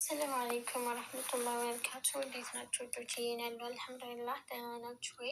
ሰላም አለይኩም ወረህመቱላሂ ወበረካቱ። እንዴት ናችሁ ውዶች? ይሄን ያለው አልሐምዱሊላህ ደህና ናችሁ ወይ?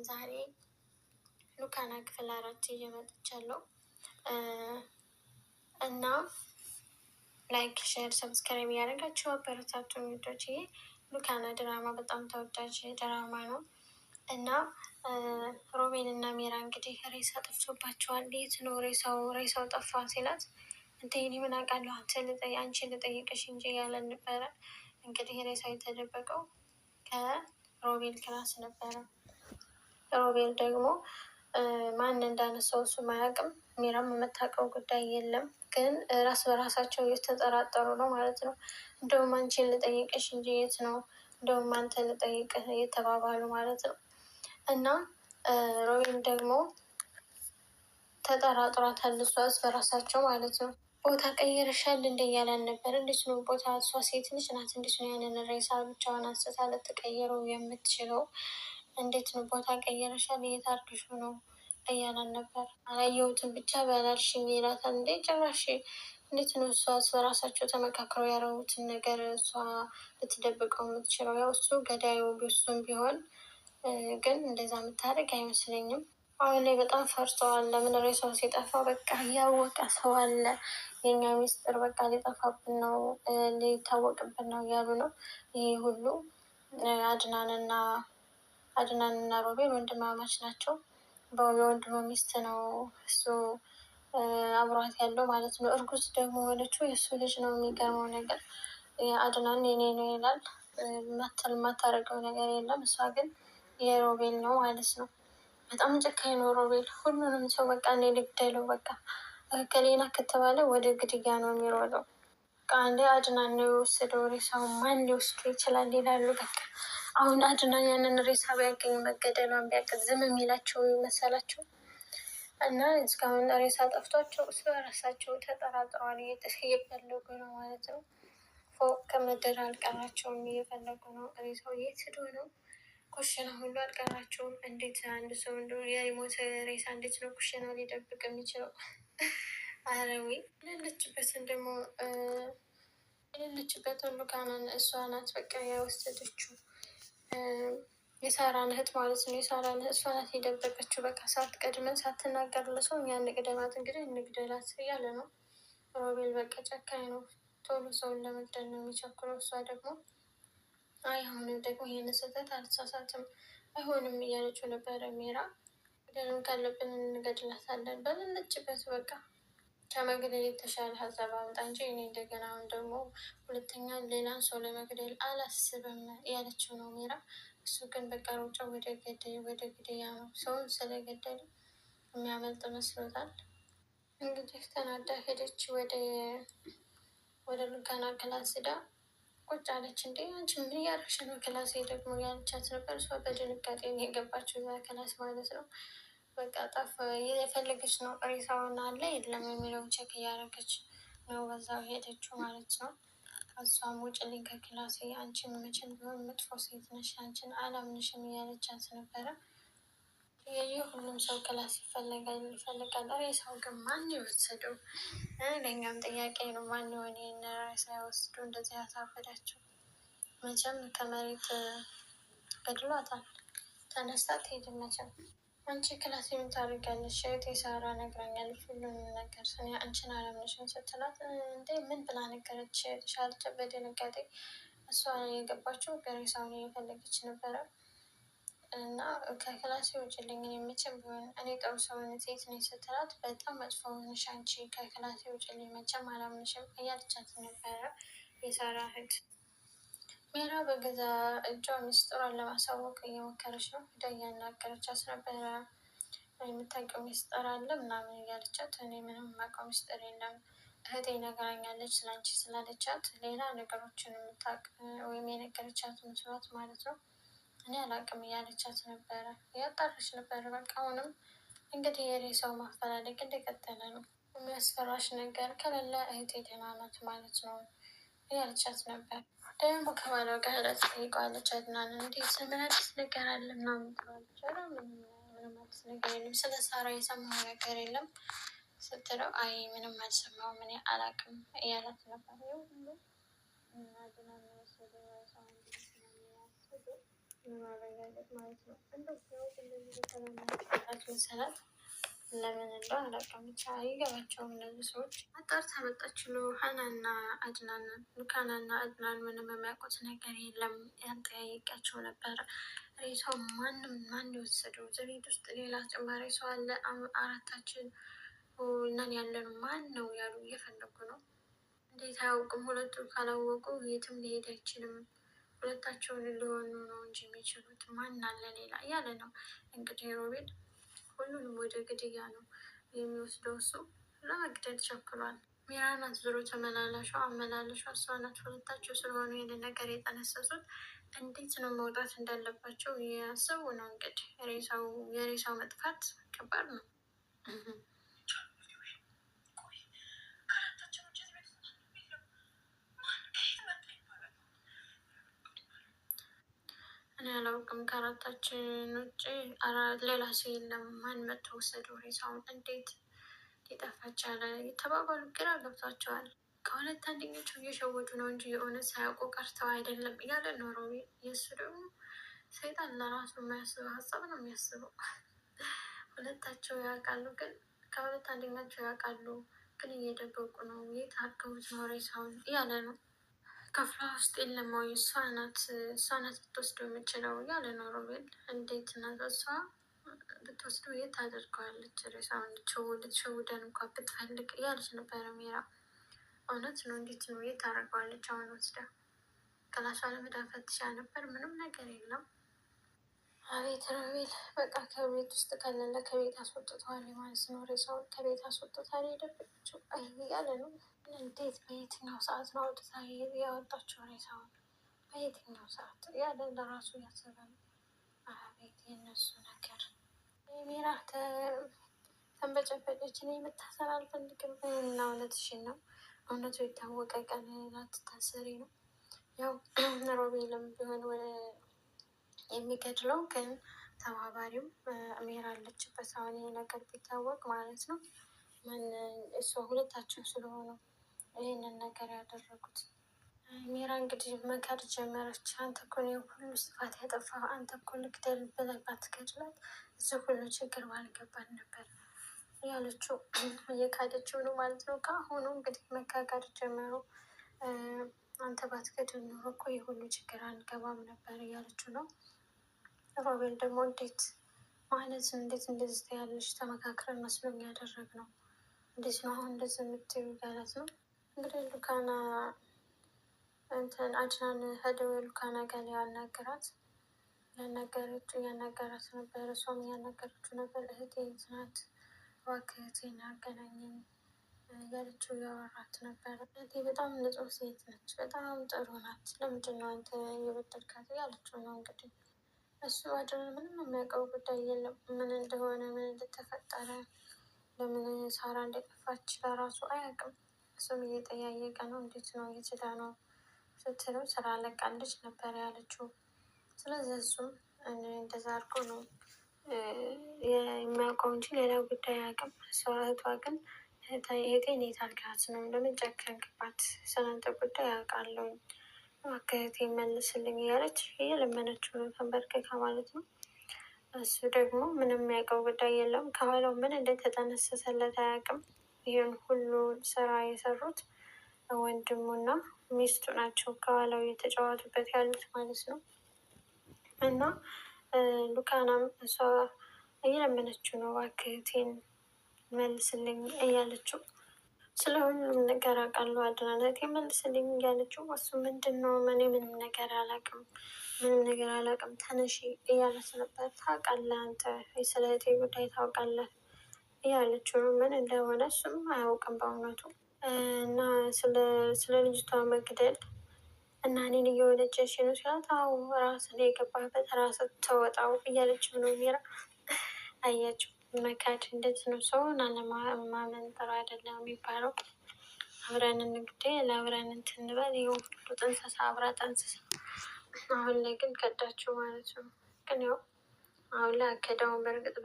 ዛሬ ሉካና ክፍል 4 ይዤ መጥቻለሁ እና ላይክ፣ ሼር፣ ሰብስክራይብ እያደረጋችሁ አበረታቱን ውዶች። ይሄ ሉካና ድራማ በጣም ተወዳጅ ድራማ ነው እና ሮቤል እና ሜራ እንግዲህ ሬሳ ጠፍቶባቸዋል። የት ነው ሬሳው ጠፋ ሲላት እንደ እኔ ምን አውቃለሁ አንቺ ልጠይቅሽ እንጂ ያለን ነበረ። እንግዲህ ሬሳው የተደበቀው ከሮቤል ክላስ ነበረ። ሮቤል ደግሞ ማን እንዳነሳው እሱ አያውቅም። ሜራም የምታውቀው ጉዳይ የለም። ግን ራስ በራሳቸው እየተጠራጠሩ ነው ማለት ነው። እንደውም አንቺን ልጠይቅሽ እንጂ የት ነው፣ እንደውም አንተ ልጠይቅህ እየተባባሉ ማለት ነው። እና ሮቤል ደግሞ ተጠራጥሯታል እሷስ በራሳቸው ማለት ነው። ቦታ ቀይረሻል እንደ እያለን ነበር። እንዴት ነው ቦታ? እሷ ሴት ልጅ ናት። እንዴት ነው ያንን ሬሳ ብቻዋን አንስታ ልትቀይረው የምትችለው? እንዴት ነው ቦታ ቀይረሻል? የት አድርግሹ ነው እያለን ነበር። አላየሁትም ብቻ በላልሽኝ ይላታል። እንዴ ጭራሽ እንዴት ነው እሷስ በራሳቸው ተመካክረው ያደረጉትን ነገር እሷ ልትደብቀው የምትችለው? ያው እሱ ገዳዩ እሱም ቢሆን ግን እንደዛ የምታደርግ አይመስለኝም። አሁን ላይ በጣም ፈርተዋል። ለምን ሬሳው ሲጠፋ በቃ እያወቀ ሰው አለ፣ የኛ ሚስጥር በቃ ሊጠፋብን ነው፣ ሊታወቅብን ነው እያሉ ነው። ይህ ሁሉ አድናንና ሮቤል ወንድማማች ናቸው። የወንድሙ ሚስት ነው እሱ አብሯት ያለው ማለት ነው። እርጉዝ ደግሞ ሆነችው የእሱ ልጅ ነው። የሚገርመው ነገር አድናን የኔ ነው ይላል። የማታደርገው ነገር የለም። እሷ ግን የሮቤል ነው ማለት ነው። በጣም ጨካኝ ነው ሮቤል። ሁሉንም ሰው በቃ እኔ ልግደለው በቃ ከሌና ከተባለ ወደ ግድያ ነው የሚሮጠው። አንዴ አድናን ነው የወሰደው ሬሳውን ማን ሊወስዱ ይችላል ይላሉ። በቃ አሁን አድናን ያንን ሬሳ ቢያገኝ መገደሏን ቢያውቅ ዝም የሚላቸው መሰላቸው? እና እስካሁን ሬሳ ጠፍቷቸው እሱ በራሳቸው ተጠራጥረዋል። እየፈለጉ ነው ማለት ነው። ፎቅ ከምድር አልቀራቸውም፣ እየፈለጉ ነው። ሬሳው የት ሄዶ ነው? ኩሽና ሁሉ አልቀራቸውም። እንዴት አንድ ሰው የሞተ ሬሳ እንዴት ነው ኩሽና ሊደብቅ የሚችለው? አረዊ የሌለችበትን ደግሞ የሌለችበትን ሉካናን እሷ ናት በቃ የወሰደችው፣ የሳራን እህት ማለት ነው። የሳራን እህት እሷ ናት የደበቀችው። በቃ ሳትቀድመን ሳትናገር ለሰው እኛ እንቅደማት እንግዲህ እንግደላት እያለ ነው ሮቤል። በቃ ጨካኝ ነው። ቶሎ ሰውን ለመግደል ነው የሚቸኩለው። እሷ ደግሞ አይሆንም ደግሞ ይህን ስህተት አልተሳሳትም አይሆንም እያለችው ነበረ ሜራ። ገደሉን ካለብን እንገድላታለን በሌለችበት በቃ ከመግደል የተሻለ ሀሳብ አምጣ እንጂ እኔ እንደገና አሁን ደግሞ ሁለተኛ ሌላን ሰው ለመግደል አላስብም እያለችው ነው ሜራ። እሱ ግን በቃ ሩጫ ወደ ግድያ ነው። ሰውን ስለገደሉ የሚያመልጥ መስሎታል። እንግዲህ ተናዳ ሄደች ወደ ሉካና ክላስ ሄዳ ቁጭ አለች። እንዴ አንቺ ምን እያደረግሽ ነው? ክላሴ ደግሞ ያለቻት ነበር። እሷ በድንጋጤ የገባችው እዛ ክላስ ማለት ነው። በቃ ጠፋ። የፈለገች ነው ሬሳውን አለ የለም የሚለውን ቼክ እያደረገች ነው። በዛው ሄደችው ማለት ነው። እሷም ውጭልኝ ከክላሴ፣ አንቺን መቼም ቢሆን መጥፎ ሴት ነሽ፣ አንቺን አላምንሽም እያለቻት ነበረ። ሁሉም ሰው ክላስ ይፈልጋል። ሬሳው ግን ማን የወሰደው? ለእኛም ጥያቄ ነው። ማን የሆነ ይህን ሬሳ የወስዱ እንደዚህ ያሳፈዳቸው? መቼም ከመሬት ገድሏታል። ተነስታ ትሄድን መቼም። አንቺ ክላስ የምን ታደርጊያለሽ? እህቴ ሳራ ነግራኛለች ሁሉንም ነገር። እኔ አንቺን አላምንሽም ስትላት እንዴ ምን ብላ ነገረች? ሻልተ በድንጋጤ እሷ የገባችው ሬሳውን እየፈለገች ነበረ። እና ከክላሴ ውጭልኝ የምችል ቢሆን እኔ ጥሩ ሰውን ሴት ነኝ ስትላት በጣም መጥፎ ሆንሽ አንቺ ከክላሴ ውጭልኝ መቼም አላምንሽም እያለቻት ነበረ የሳራ እህት። ሜራ በገዛ እጇ ምስጢሯን ለማሳወቅ እየሞከረች ነው። ሄዳ እያናገረቻት ነበረ። የምታውቀው ምስጢር አለ ምናምን እያለቻት፣ እኔ ምንም የማውቀው ምስጢር የለም እህቴ ነግራኛለች ስለአንቺ ስላለቻት ሌላ ነገሮችን የምታውቅ ወይም የነገረቻት መስሏት ማለት ነው። እኔ አላውቅም እያለቻት ነበረ። እያጣራች ነበረ። በቃ አሁንም እንግዲህ የሬሳው ማፈላለግ እንደቀጠለ ነው። የሚያስፈራሽ ነገር ከሌለ እህቴ ደህና ናት ማለት ነው እያለቻት ነበር። ደግሞ ከባሏ ጋር ሄዳት ጠይቀዋለች። አድናንን እንዴት ምን አዲስ ነገር አለ ምናምን ትለዋለች። ምንም አዲስ ነገር የለም፣ ስለ ሳራ የሰማው ነገር የለም ስትለው አይ ምንም አልሰማሁም እኔ አላውቅም እያላት ነበር። አድናን የወሰደ ሰው እንግዲህ ስለሚያስቡ ለማረጋገጥ ማለት ነው። እንደው እንደዚህ በተለማች መሰላት ለምን እንደው አላውቅም፣ ብቻ አይገባቸውም እነዚህ ሰዎች። አጣርታ መጣች ሉካናና አድናንን። ሉካናና አድናን ምንም የሚያውቁት ነገር የለም። ያንጠያየቃቸው ነበረ። ሬሳው ማን የወሰደው? ቤት ውስጥ ሌላ ጭማሪ ሰው አለ? አራታችን እናን ያለን ማን ነው ያሉ እየፈለጉ ነው። እንዴት አያውቅም? ሁለቱ ካላወቁ የትም ሊሄድ አይችልም። ሁለታቸውን ሊሆኑ ነው እንጂ የሚችሉት ማን አለ ሌላ እያለ ነው እንግዲህ ሮቤል። ሁሉንም ወደ ግድያ ነው የሚወስደው። እሱ ለመግደል ቸኩሏል። ሚራ ናት ዞሮ ተመላላሿ አመላለሿ እሷ ናት። ሁለታቸው ስለሆኑ ይህን ነገር የጠነሰሱት እንዴት ነው መውጣት እንዳለባቸው እያሰቡ ነው። እንግዲህ የሬሳው መጥፋት ከባድ ነው። እኔ አላውቅም። ከአራታችን ውጭ ሌላ ሰው የለም። ማን መጥቶ ወሰደው ሬሳውን? እንዴት ሊጠፋ ቻለ? የተባባሉ ግራ ገብቷቸዋል። ከሁለት አንደኛቸው እየሸወዱ ነው እንጂ የእውነት ሳያውቁ ቀርተው አይደለም እያለ ኖሮ የእሱ ደግሞ ሰይጣን ለራሱ የማያስበው ሀሳብ ነው የሚያስበው። ሁለታቸው ያውቃሉ፣ ግን ከሁለት አንደኛቸው ያውቃሉ፣ ግን እየደበቁ ነው። የት አድርገውት ነው ሬሳውን እያለ ነው። ክፍሏ ውስጥ የለም ወይ? እሷ ናት ልትወስደው የምችለው እያለ ነው ሮቤል። እንዴት ናት እሷ ብትወስደው የት ታደርገዋለች? ሬሳውን ልትሸውደን እንኳ ብትፈልግ እያለች ነበረ ሜራ። እውነት ነው። እንዴት ነው የት ታደርገዋለች? አሁን ወስዳ ክላሷ ለመዳን ፈትሻ ነበር፣ ምንም ነገር የለም። አቤት ሮቤል፣ በቃ ከቤት ውስጥ ከሌለ ከቤት አስወጥተዋል ማለት ነው። ሬሳውን ከቤት አስወጥታል የደበቀችው እያለ ነው። እንዴት በየትኛው ሰዓት ነው አውጥታ ያወጣችው ሬሳውን? በየትኛው ሰዓት ያለ ለራሱ እያሰበ ነው። አቤት የእነሱ ነገር። ሜራ ተንበጨበጨች። እኔ መታሰር አልፈልግም እና እውነትሽን ነው። እውነቱ የታወቀ ቀን ላትታሰሪ ነው። ያው ሮቤልም ቢሆን የሚገድለው ግን ተባባሪው ሜራ አለችበት። አሁን ይሄ ነገር ቢታወቅ ማለት ነው እሷ ሁለታቸው ስለሆኑ ይህንን ነገር ያደረጉት። ሜራ እንግዲህ መካድ ጀመረች። አንተ እኮ ነው ሁሉ ጥፋት ያጠፋ፣ አንተ እኮ ልግደል ብለህ ባትገድላት እዚህ ሁሉ ችግር ባልገባን ነበር ያለችው። እየካደችው ነው ማለት ነው። ከአሁኑ እንግዲህ መካካድ ጀመሩ። አንተ ባትገድል ኖሮ እኮ የሁሉ ችግር አንገባም ነበር እያለችው ነው። ሮቤል ደግሞ እንዴት ማለት እንዴት እንደዚህ ያለች ተመካክረን መስሎኝ ያደረግ ነው። እንዴት ነው አሁን እንደዚህ የምትይው እያለት ነው። እንግዲህ ሉካና እንትን አድናን ሄደው ሉካና ጋር ያናገራት እያናገራት ነበር። እሷም እያናገረችው ነበር። እህቴ ናት እባክህ እህቴን አገናኘኝ እያለችው እያወራት ነበር። እህቴ በጣም ንጹሕ ሴት ነች፣ በጣም ጥሩ ናት። ለምንድን ነው አንተ የበደልካት እያለችው ነው። እንግዲህ እሱ አድናን ምንም የሚያውቀው ጉዳይ የለም። ምን እንደሆነ ምን እንደተፈጠረ ለምን ሳራ እንደጠፋች ለራሱ አያውቅም። እሱም እየጠያየቀ ነው። እንዴት ነው የትዳ ነው ስትለው ስራ ለቃለች ነበር ያለችው። ስለዚህ እሱም እንደዛ አድርጎ ነው የሚያውቀው እንጂ ሌላ ጉዳይ አያውቅም። ሰው እህቷ ግን እህቴን የት አድርጋት ነው ለምን ጨከንክባት? ስለአንተ ጉዳይ አውቃለሁ እባክህ እህቴን መልስልኝ እያለች እየለመነችው ነው ተንበርክካ ማለት ነው። እሱ ደግሞ ምንም የሚያውቀው ጉዳይ የለም። ከኋላው ምን እንደተጠነሰሰለት አያውቅም። ይህን ሁሉ ስራ የሰሩት ወንድሙና ሚስቱ ናቸው፣ ከኋላው እየተጫወቱበት ያሉት ማለት ነው። እና ሉካናም እሷ እየለመነችው ነው እባክህ እህቴን መልስልኝ እያለችው። ስለ ሁሉም ነገር አውቃለሁ አድናን እህቴን መልስልኝ እያለችው፣ እሱ ምንድን ነው ምንም ነገር አላውቅም፣ ምንም ነገር አላውቅም ተነሺ እያለት ነበር። ታውቃለህ አንተ ስለ እህቴ ጉዳይ ታውቃለህ እያለችው ነው። ምን እንደሆነ እሱም አያውቅም በእውነቱ። እና ስለ ልጅቷ መግደል እና እኔን እየወነጀልሽ ነው ሲላት፣ አዎ ራስን የገባበት ራስህ ተወጣው እያለችው ነው ሜራ። አያችሁ መካድ እንደዚህ ነው። ሰውን አለማመን ጥሩ አይደለም የሚባለው። አብረን እንግደል አብረን እንትን እንበል፣ ይኸው ሁሉ ጥንስሳ አብራ ጠንስሳ፣ አሁን ላይ ግን ከዳችው ማለት ነው። ግን ያው አሁን ላይ አከዳውን በእርግጥ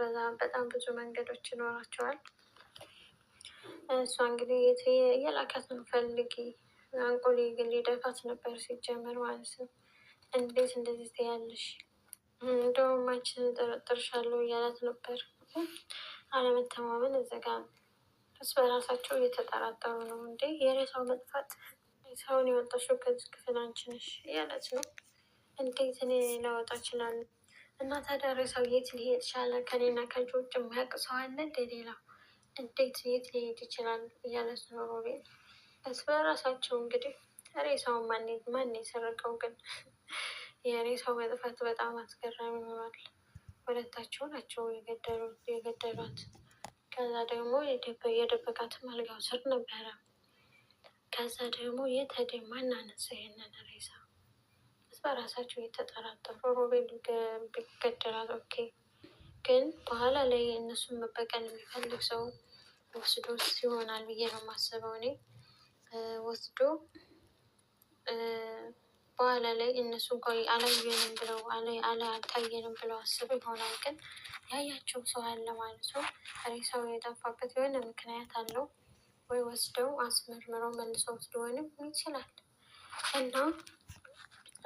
በጣም ብዙ መንገዶች ይኖራቸዋል። እሷ እንግዲህ የላካት ነው ፈልጊ አንቆ ሊደፋት ነበር ሲጀመር ማለት ነው። እንዴት እንደዚህ ትያለሽ? እንደውም አንቺን እጠረጥርሻለሁ እያላት ነበር። አለመተማመን እዚህ ጋ እርስ በራሳቸው እየተጠራጠሩ ነው። እንዴ የሬሳው መጥፋት ሰውን የወጣሽው ከዚህ ክፍል አንቺ ነሽ እያለች ነው። እንዴት እኔ ላወጣ እችላለሁ? እና ታዲያ ሬሳው የት ሊሄድ ቻለ? ከኔና ከአንቺ ውጭ የማያውቅ ሰው አለ እንደ ሌላ? እንዴት የት ሊሄድ ይችላል? እያለች ነው ሮቤል። እርስ በራሳቸው እንግዲህ ሬሳውን ማን የሰረቀው ግን? የሬሳው መጥፋት በጣም አስገራሚ ሆኗል። ሁለታቸው ናቸው የገደሏት። ከዛ ደግሞ የደበቃትም አልጋው ስር ነበረ። ከዛ ደግሞ የት ሄደ? ማን አነሳ ይሄንን ሬሳ? በራሳቸው እየተጠራጠሩ ሮቤል ቢገደላት ኦኬ፣ ግን በኋላ ላይ እነሱን መበቀል የሚፈልግ ሰው ወስዶ ይሆናል ብዬ ነው የማስበው እኔ። ወስዶ በኋላ ላይ እነሱ እንኳ አላየንም ብለው አልታየንም ብለው አስበው ይሆናል። ግን ያያቸው ሰው አለ ማለት ነው። ሬሳው የጠፋበት የሆነ ምክንያት አለው ወይ ወስደው አስመርምረው መልሰው ሊሆንም ይችላል። እና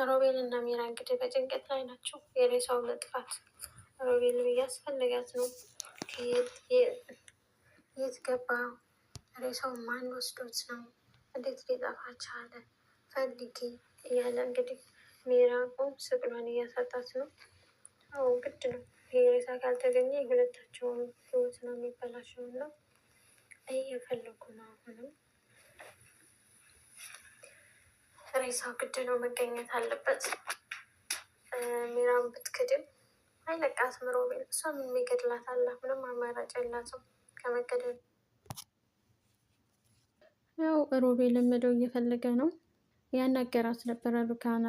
ሮቤል እና ሚራ እንግዲህ በጭንቀት ላይ ናቸው። የሬሳው መጥፋት ሮቤል እያስፈልጋት ነው። የት ገባ? ሬሳው ማን ወስዶት ነው? እንዴት ሊጠፋ ቻለ? ፈልጊ እያለ እንግዲህ ሚራ ቆም ስቅሏን እያሳጣት ነው። አዎ ግድ ነው። ይሄ ሬሳ ካልተገኘ የሁለታቸውን ህይወት ነው የሚበላሸው እና እየፈለጉ ነው። አሁንም ሬሳው ግድ ነው መገኘት አለበት። ሚራን ብትክድም አይለቃትም ሮቤል። እሷ ምን የሚገድላት አለ? ምንም አማራጭ የላትም ከመገደል። ያው ሮቤል ለመደው እየፈለገ ነው። ያናገራት ነበረ ሩካናን